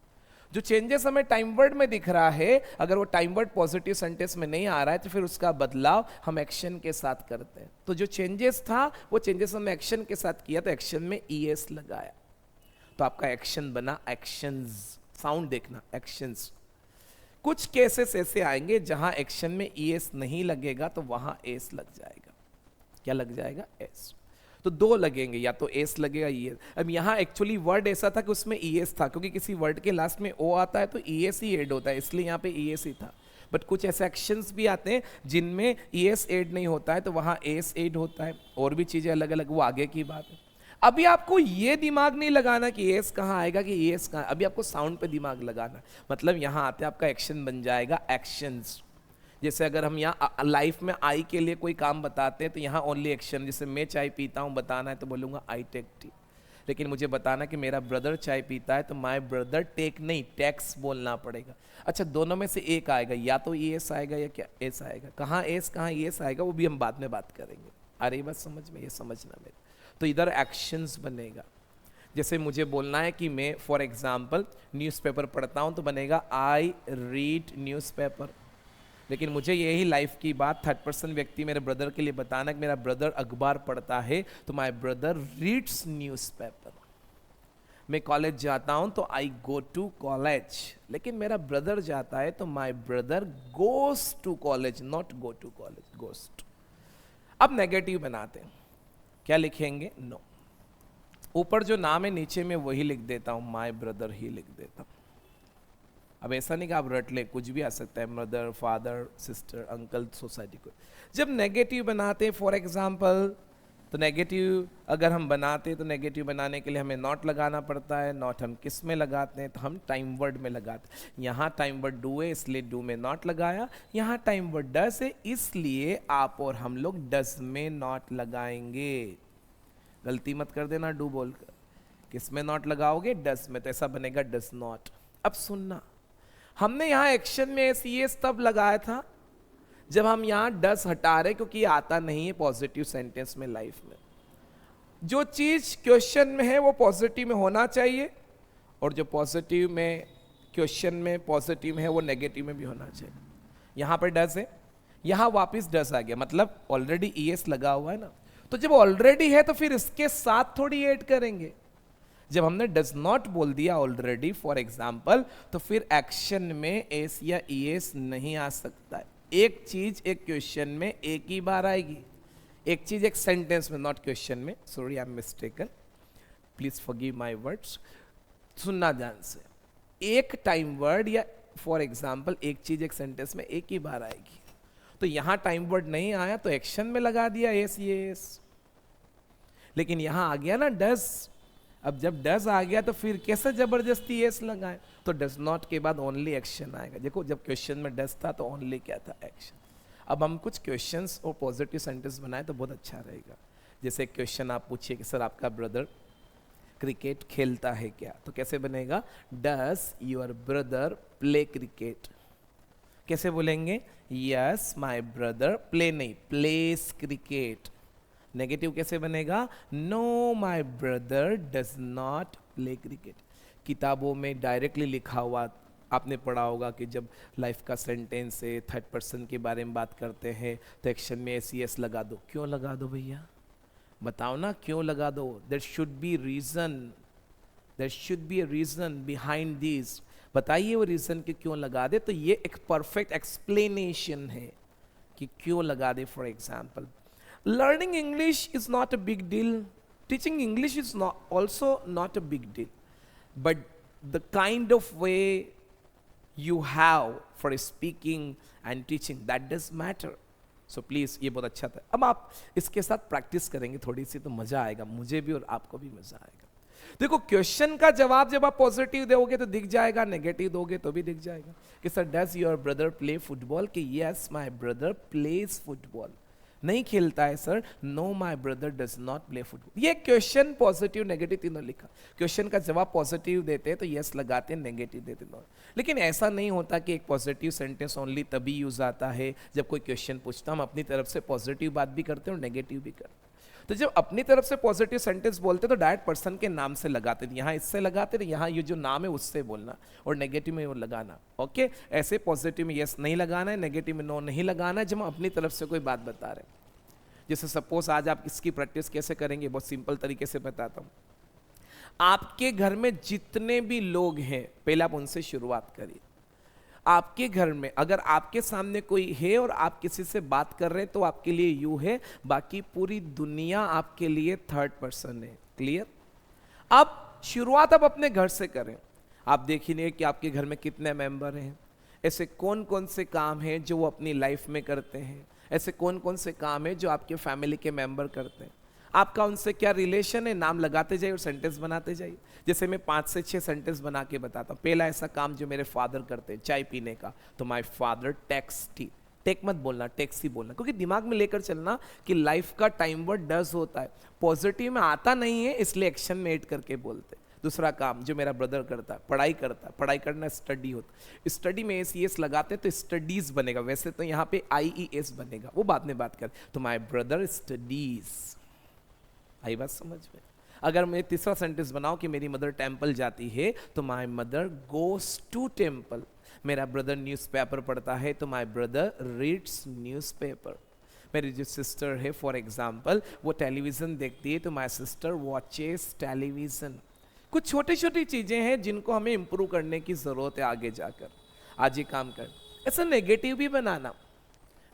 जो चेंजेस हमें टाइम वर्ड में दिख रहा है, अगर वो टाइम वर्ड पॉजिटिव सेंटेंस में नहीं आ रहा है तो फिर उसका बदलाव हम एक्शन के साथ करते हैं। तो जो चेंजेस था वो चेंजेस हमने एक्शन के साथ किया, तो एक्शन में ईएस लगाया, तो आपका एक्शन बना एक्शंस। साउंड देखना, एक्शंस। कुछ केसेस ऐसे आएंगे जहां एक्शन में ईएस नहीं लगेगा तो वहां एस लग जाएगा। क्या लग जाएगा? एस। तो दो लगेंगे, या तो एस लगेगा, ईएस। अब यहां एक्चुअली वर्ड ऐसा था कि उसमें ईएस था, क्योंकि किसी वर्ड के लास्ट में ओ आता है तो ईएस ही ऐड होता है, इसलिए यहां पे ईएस ही था। बट कुछ ऐसे एक्शंस भी आते हैं जिनमें ईएस ऐड नहीं होता है, तो वहां एस ऐड होता है। और भी चीजें अलग अलग, वो आगे की बात है। अभी आपको ये दिमाग नहीं लगाना कि एस कहाँ आएगा कि एस कहाँ, अभी आपको साउंड पे दिमाग लगाना। मतलब यहाँ आते आपका एक्शन बन जाएगा एक्शंस। जैसे अगर हम यहाँ लाइफ में आई के लिए कोई काम बताते हैं तो यहाँ ओनली एक्शन। जैसे मैं चाय पीता हूँ बताना है तो बोलूँगा आई टेक टी। लेकिन मुझे बताना कि मेरा ब्रदर चाय पीता है तो माय ब्रदर टेक नहीं, टेक्स बोलना पड़ेगा। अच्छा, दोनों में से एक आएगा, या तो एस आएगा या क्या एस आएगा। कहाँ एस कहाँ एस आएगा वो भी हम बाद में बात करेंगे। अरे बस समझ में, ये समझना मेरे। तो इधर एक्शंस बनेगा। जैसे मुझे बोलना है कि मैं फॉर एग्जाम्पल न्यूज़पेपर पढ़ता हूँ तो बनेगा आई रीड न्यूज़पेपर। लेकिन मुझे यही लाइफ की बात थर्ड पर्सन व्यक्ति मेरे ब्रदर के लिए बताना कि मेरा ब्रदर अखबार पढ़ता है तो माय ब्रदर रीड्स न्यूज़पेपर। मैं कॉलेज जाता हूँ तो आई गो टू कॉलेज, लेकिन मेरा ब्रदर जाता है तो my brother goes to college, not go to college, goes to. अब नेगेटिव बनाते हैं, क्या लिखेंगे? नो। ऊपर जो नाम है नीचे में वही लिख देता हूँ, माय ब्रदर ही लिख देता हूँ। अब ऐसा नहीं कि आप रट ले, कुछ भी आ सकता है, mother, father, sister, uncle, society को। जब नेगेटिव बनाते हैं फॉर एग्जाम्पल, तो नेगेटिव अगर हम बनाते हैं तो नेगेटिव बनाने के लिए हमें नॉट लगाना पड़ता है। नॉट हम किस में लगाते हैं, तो हम टाइम वर्ड में लगाते हैं। यहाँ टाइम वर्ड डू है इसलिए डू में नॉट लगाया, यहाँ टाइम वर्ड डस है इसलिए आप और हम लोग डस में नॉट लगाएंगे। गलती मत कर देना डू बोलकर, किस में नॉट लगाओगे, डस में, तो ऐसा बनेगा डस नॉट। अब सुनना, हमने यहाँ एक्शन में एस तब लगाया था जब हम यहाँ डस हटा रहे, क्योंकि आता नहीं है पॉजिटिव सेंटेंस में लाइफ में। जो चीज क्वेश्चन में है वो पॉजिटिव में होना चाहिए, और जो पॉजिटिव में क्वेश्चन में पॉजिटिव में है वो नेगेटिव में भी होना चाहिए। यहाँ पर डस है, यहाँ वापस डस आ गया, मतलब ऑलरेडी ईएस लगा हुआ है ना, तो जब ऑलरेडी है तो फिर इसके साथ थोड़ी ऐड करेंगे। जब हमने डज नॉट बोल दिया ऑलरेडी फॉर एग्जाम्पल, तो फिर एक्शन में एस या ईएस नहीं आ सकता है। एक चीज एक क्वेश्चन में एक ही बार आएगी, एक चीज एक सेंटेंस में, नॉट क्वेश्चन में। Sorry I am mistaken, please forgive my words. सुनना ध्यान से, एक टाइम वर्ड या फॉर एग्जाम्पल एक चीज एक सेंटेंस में एक ही बार आएगी। तो यहां टाइम वर्ड नहीं आया तो एक्शन में लगा दिया एस एस, लेकिन यहां आ गया ना डस। अब जब डस आ गया तो फिर कैसे जबरदस्ती एस लगाए, तो डस नॉट के बाद ओनली एक्शन आएगा। देखो जब क्वेश्चन में डस था तो ओनली क्या था, एक्शन। अब हम कुछ क्वेश्चंस और पॉजिटिव सेंटेंस बनाए तो बहुत अच्छा रहेगा। जैसे क्वेश्चन आप पूछिए कि सर आपका ब्रदर क्रिकेट खेलता है क्या, तो कैसे बनेगा, does your brother play cricket. कैसे बोलेंगे, यस माय ब्रदर प्ले, नहीं प्लेस क्रिकेट। नेगेटिव कैसे बनेगा, no my brother does not play cricket. किताबों में डायरेक्टली लिखा हुआ आपने पढ़ा होगा कि जब लाइफ का सेंटेंस से थर्ड पर्सन के बारे में बात करते हैं तो एक्शन में एस एस लगा दो। क्यों लगा दो भैया, बताओ ना क्यों लगा दो। There should be reason, there should be a reason behind this. बताइए वो रीजन कि क्यों लगा दे, तो ये एक परफेक्ट एक्सप्लेनेशन है कि क्यों लगा दे। For example, learning English is not a big deal. Teaching English is also not a big deal. But the kind of way you have for speaking and teaching, that does matter. So please, ये बहुत अच्छा था। अब आप इसके साथ प्रैक्टिस करेंगे थोड़ी सी तो मजा आएगा, मुझे भी और आपको भी मजा आएगा। देखो क्वेश्चन का जवाब जब आप पॉजिटिव दोगे तो दिख जाएगा, नेगेटिव दोगे तो भी दिख जाएगा। कि sir does your brother play football, कि yes my brother plays football. नहीं खेलता है sir, no my brother does not play football. ये क्वेश्चन पॉजिटिव नेगेटिव तीनों लिखा। क्वेश्चन का जवाब पॉजिटिव देते हैं तो यस लगाते हैं, नेगेटिव देते हैं। लेकिन ऐसा नहीं होता कि एक पॉजिटिव सेंटेंस ओनली तभी यूज आता है जब कोई क्वेश्चन पूछता। हम अपनी तरफ से पॉजिटिव बात भी करते हैं और नेगेटिव भी करते हैं। तो जब अपनी तरफ से पॉजिटिव सेंटेंस बोलते तो डायरेक्ट पर्सन के नाम से लगाते थे, यहाँ इससे लगाते थे, यहाँ ये जो नाम है उससे बोलना, और नेगेटिव में वो लगाना। ओके, ऐसे पॉजिटिव में यस नहीं लगाना है, नेगेटिव में नो नहीं लगाना है, जब हम अपनी तरफ से कोई बात बता रहे हैं। जैसे सपोज आज आप इसकी प्रैक्टिस कैसे करेंगे, बहुत सिंपल तरीके से बताता हूँ। आपके घर में जितने भी लोग हैं, पहले आप उनसे शुरुआत करिए। आपके घर में अगर आपके सामने कोई है और आप किसी से बात कर रहे हैं तो आपके लिए यू है, बाकी पूरी दुनिया आपके लिए थर्ड पर्सन है। क्लियर? अब शुरुआत आप अपने घर से करें। आप देखिए कि आपके घर में कितने मेंबर हैं, ऐसे कौन कौन से काम हैं जो वो अपनी लाइफ में करते हैं, ऐसे कौन कौन से काम हैं जो आपके फैमिली के मेंबर करते हैं, आपका उनसे क्या रिलेशन है, नाम लगाते जाइए और सेंटेंस बनाते जाइए। जैसे मैं 5 से 6 सेंटेंस बना के बताता हूँ। पहला ऐसा काम जो मेरे फादर करते हैं, चाय पीने का, तो my father takes tea. Take मत बोलना, टेक्स ही बोलना, क्योंकि दिमाग में लेकर चलना कि लाइफ का टाइम वर्ड डज होता है, पॉजिटिव में आता नहीं है, इसलिए एक्शन में ऐड करके बोलते। दूसरा काम जो मेरा ब्रदर करता है, पढ़ाई करता है, पढ़ाई करना स्टडी होता, स्टडी में एस लगाते तो स्टडीज बनेगा, वैसे तो यहाँ पे IES बनेगा, वो बाद में बात कर। तो माय ब्रदर स्टडीज, आई बात समझ में? अगर मैं तीसरा सेंटेंस बनाऊं कि मेरी मदर टेंपल जाती है तो my mother goes to temple. मेरा ब्रदर न्यूज़पेपर पढ़ता है तो माय ब्रदर रीड्स न्यूज़पेपर। मेरी जो सिस्टर है फॉर एग्जांपल वो टेलीविजन देखती है तो माय सिस्टर वॉचेस टेलीविजन। कुछ छोटी छोटी चीजें हैं जिनको हमें इंप्रूव करने की जरूरत है आगे जाकर। आज ये काम कर। ऐसा नेगेटिव भी बनाना,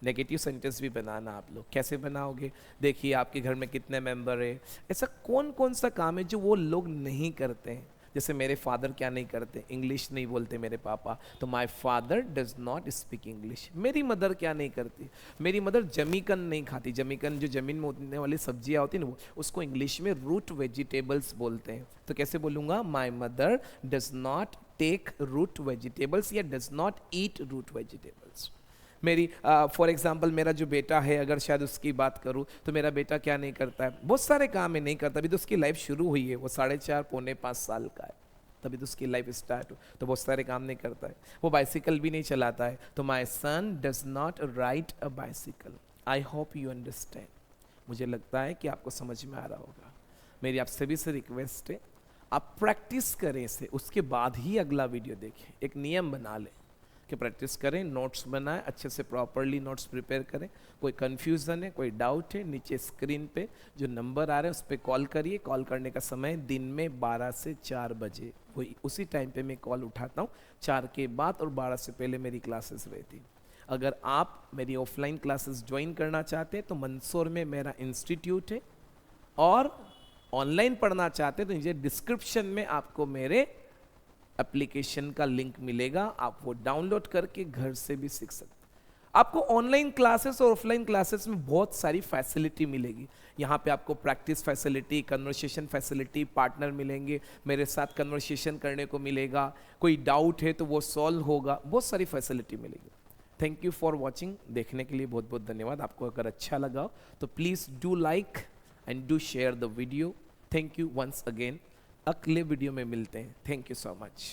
नेगेटिव सेंटेंस भी बनाना आप लोग कैसे बनाओगे, देखिए आपके घर में कितने मेंबर है, ऐसा कौन कौन सा काम है जो वो लोग नहीं करते हैं। जैसे मेरे फादर क्या नहीं करते, इंग्लिश नहीं बोलते मेरे पापा, तो my father does not speak English. मेरी मदर क्या नहीं करती, मेरी मदर जमीकन नहीं खाती, जमीकन जो जमीन में उगने वाली सब्जियां होती है ना, वो उसको इंग्लिश में रूट वेजिटेबल्स बोलते हैं। तो कैसे बोलूँगा, my mother does not take root vegetables या does not eat root vegetables. मेरी फॉर एग्जांपल मेरा जो बेटा है, अगर शायद उसकी बात करूं तो मेरा बेटा क्या नहीं करता है, बहुत सारे काम है नहीं करता। अभी तो उसकी लाइफ शुरू हुई है, वो 4.5 पौने 5 साल का है, तभी तो उसकी लाइफ स्टार्ट हो, तो बहुत सारे काम नहीं करता है। वो बाइसिकल भी नहीं चलाता है, तो my son does not ride a bicycle. I hope you understand. मुझे लगता है कि आपको समझ में आ रहा होगा। मेरी आप सभी से रिक्वेस्ट है, आप प्रैक्टिस करें इसे, उसके बाद ही अगला वीडियो देखें। एक नियम बना लें कि प्रैक्टिस करें, नोट्स बनाएं, अच्छे से प्रॉपरली नोट्स प्रिपेयर करें। कोई कन्फ्यूज़न है, कोई डाउट है, नीचे स्क्रीन पे जो नंबर आ रहे हैं उस पर कॉल करिए। कॉल करने का समय दिन में 12 से 4 बजे, वही उसी टाइम पे मैं कॉल उठाता हूँ। 4 के बाद और 12 से पहले मेरी क्लासेस रहती। अगर आप मेरी ऑफलाइन क्लासेस ज्वाइन करना चाहते हैं तो मंदसौर में मेरा इंस्टीट्यूट है, और ऑनलाइन पढ़ना चाहते हैं तो नीचे डिस्क्रिप्शन में आपको मेरे एप्लीकेशन का लिंक मिलेगा, आप वो डाउनलोड करके घर से भी सीख सकते हैं। आपको ऑनलाइन क्लासेस और ऑफलाइन क्लासेस में बहुत सारी फैसिलिटी मिलेगी। यहाँ पे आपको practice facility, conversation facility, partner मिलेंगे, मेरे साथ कन्वर्सेशन करने को मिलेगा, कोई डाउट है तो वो सॉल्व होगा, बहुत सारी फैसिलिटी मिलेगी। Thank you for watching. देखने के लिए बहुत बहुत धन्यवाद। आपको अगर अच्छा लगा तो please do like and do share the video. Thank you once again. अगले वीडियो में मिलते हैं। Thank you so much.